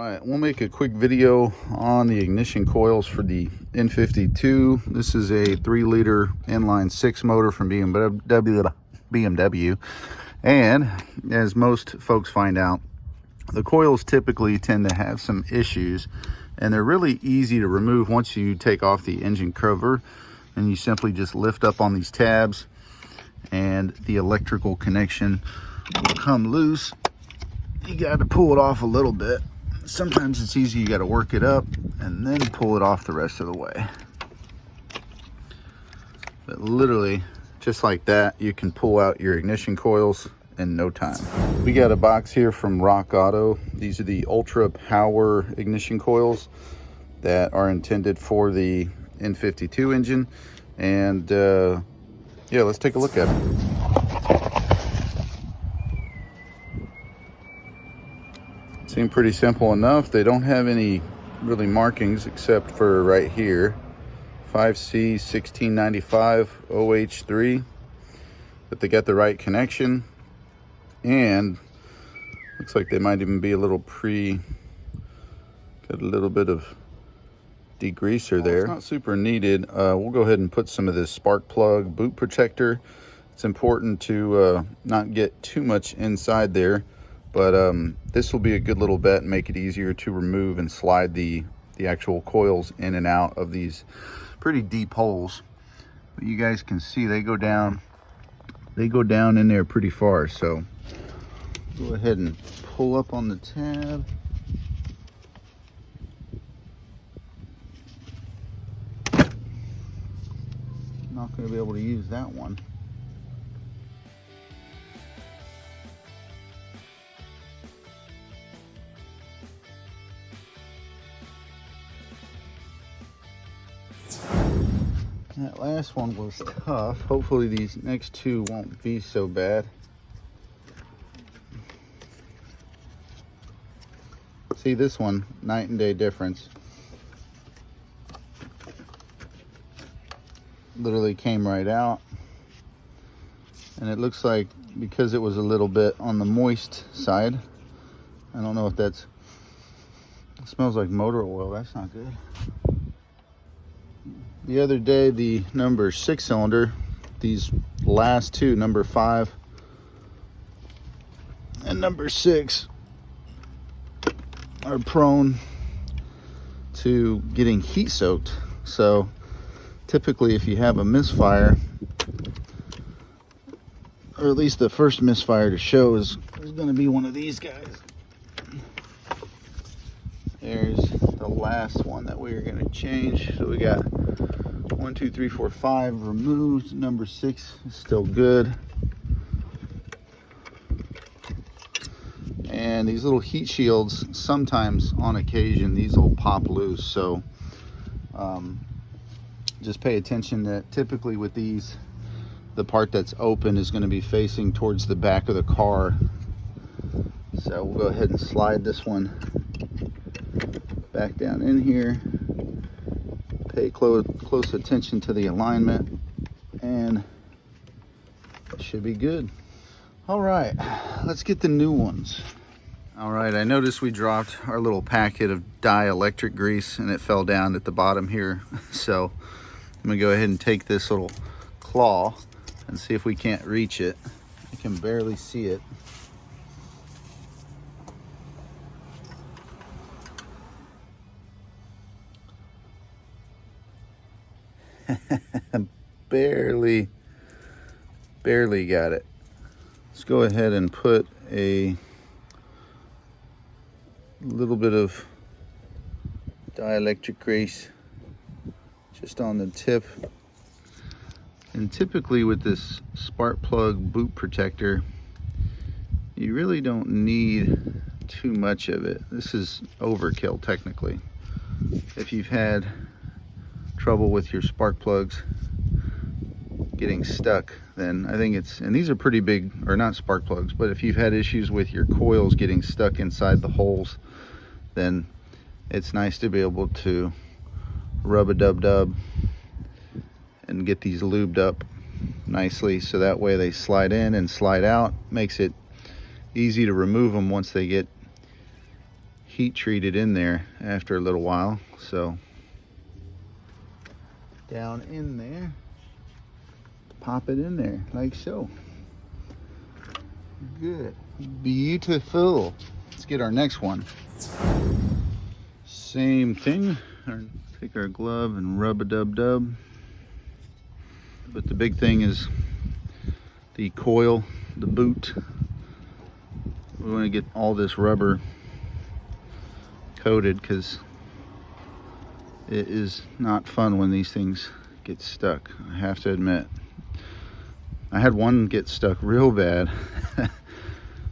Alright, we'll make a quick video on the ignition coils for the N52. This is a 3-liter inline 6 motor from BMW. And as most folks find out, the coils typically tend to have some issues, and they're really easy to remove once you take off the engine cover, and you simply just lift up on these tabs and the electrical connection will come loose. You got to pull it off a little bit. Sometimes it's easy, you got to work it up and then pull it off the rest of the way. But literally, just like that, you can pull out your ignition coils in no time. We got a box here from RockAuto. These are the ultra power ignition coils that are intended for the N52 engine. And yeah, let's take a look at them. Seem pretty simple enough. They don't have any really markings except for right here, 5C1695 OH3, but they got the right connection, and looks like they might even be a little got a little bit of degreaser there. It's not super needed. We'll go ahead and put some of this spark plug boot protector. It's important to not get too much inside there, but this will be a good little bet and make it easier to remove and slide the actual coils in and out of these pretty deep holes. But you guys can see they go down in there pretty far. So go ahead and pull up on the tab. Not going to be able to use that one. That last one was tough. Hopefully these next two won't be so bad. See, this one, night and day difference. Literally came right out. And it looks like, because it was a little bit on the moist side, I don't know if it smells like motor oil. That's not good. The other day, the number 6 cylinder, these last two, number 5 and number 6, are prone to getting heat soaked. So typically, if you have a misfire, or at least the first misfire to show is going to be one of these guys. There's the last one that we are going to change. So we got 1, 2, 3, 4, 5 removed. Number 6 is still good. And these little heat shields, sometimes on occasion, these will pop loose. So just pay attention that typically with these, the part that's open is going to be facing towards the back of the car. So we'll go ahead and slide this one back down in here. Pay close attention to the alignment, and it should be good. All right, let's get the new ones. All right, I noticed we dropped our little packet of dielectric grease and it fell down at the bottom here. So I'm gonna go ahead and take this little claw and see if we can't reach it. I can barely see it. barely got it. Let's go ahead and put a little bit of dielectric grease just on the tip. And typically with this spark plug boot protector, you really don't need too much of it. This is overkill technically. If you've had trouble with your spark plugs getting stuck, then I think and these are pretty big, or not spark plugs, but if you've had issues with your coils getting stuck inside the holes, then it's nice to be able to rub a dub and get these lubed up nicely, so that way they slide in and slide out. Makes it easy to remove them once they get heat treated in there after a little while. So down in there, pop it in there like so. Good, beautiful. Let's get our next one. Same thing. Take our glove and rub a dub. But the big thing is the coil, the boot. We want to get all this rubber coated because it is not fun when these things get stuck. I have to admit. I had one get stuck real bad.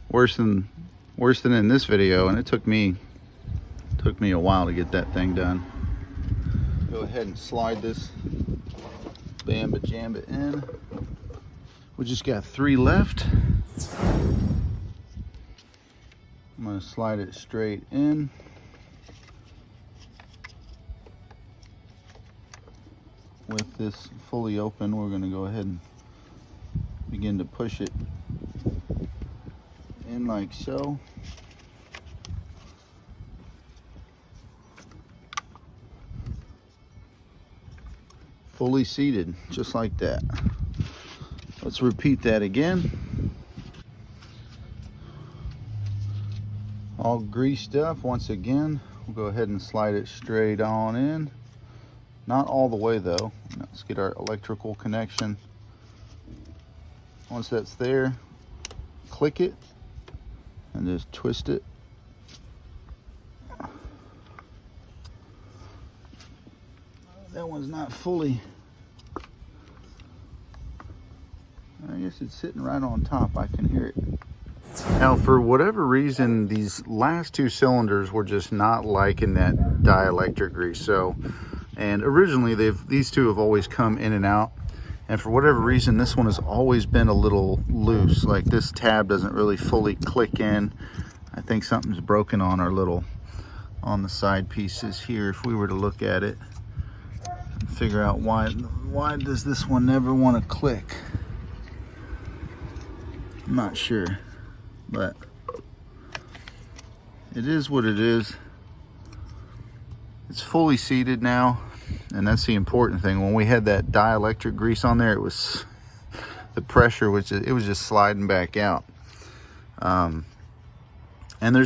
worse than in this video, and it took me a while to get that thing done. Go ahead and slide this bamba jamba in. We just got 3 left. I'm going to slide it straight in. With this fully open, we're going to go ahead and begin to push it in like so. Fully seated, just like that. Let's repeat that again. All greased up once again. We'll go ahead and slide it straight on in. Not all the way though. Let's get our electrical connection. Once that's there, click it and just twist it. That one's not fully. I guess it's sitting right on top. I can hear it. Now, for whatever reason, these last 2 cylinders were just not liking that dielectric grease. So, and originally these 2 have always come in and out. And for whatever reason, this one has always been a little loose. Like this tab doesn't really fully click in. I think something's broken on on the side pieces here. If we were to look at it, and figure out why does this one never want to click? I'm not sure, but it is what it is. It's fully seated now, and that's the important thing. When we had that dielectric grease on there, it was the pressure was just sliding back out. And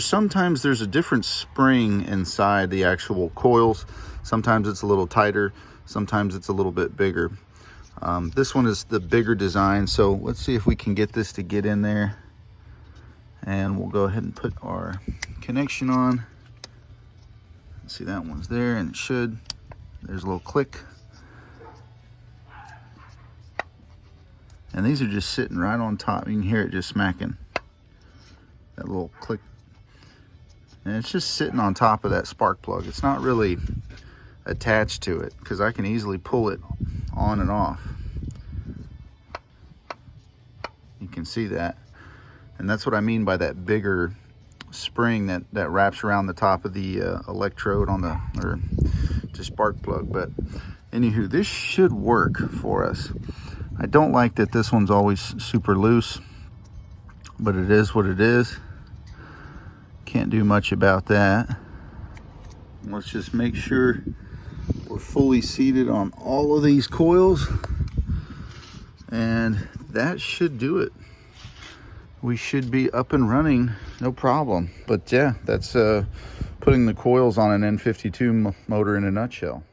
sometimes there's a different spring inside the actual coils. Sometimes it's a little tighter, sometimes it's a little bit bigger. This one is the bigger design, so let's see if we can get this to get in there. And we'll go ahead and put our connection on. See, that one's there, and it should. There's a little click. And these are just sitting right on top. You can hear it just smacking. That little click. And it's just sitting on top of that spark plug. It's not really attached to it because I can easily pull it on and off. You can see that. And that's what I mean by that bigger spring that wraps around the top of the electrode on or just spark plug. But anywho, this should work for us. I don't like that this one's always super loose, but it is what it is. Can't do much about that. Let's just make sure we're fully seated on all of these coils, and that should do it. We should be up and running, no problem. But yeah, that's putting the coils on an N52 motor in a nutshell.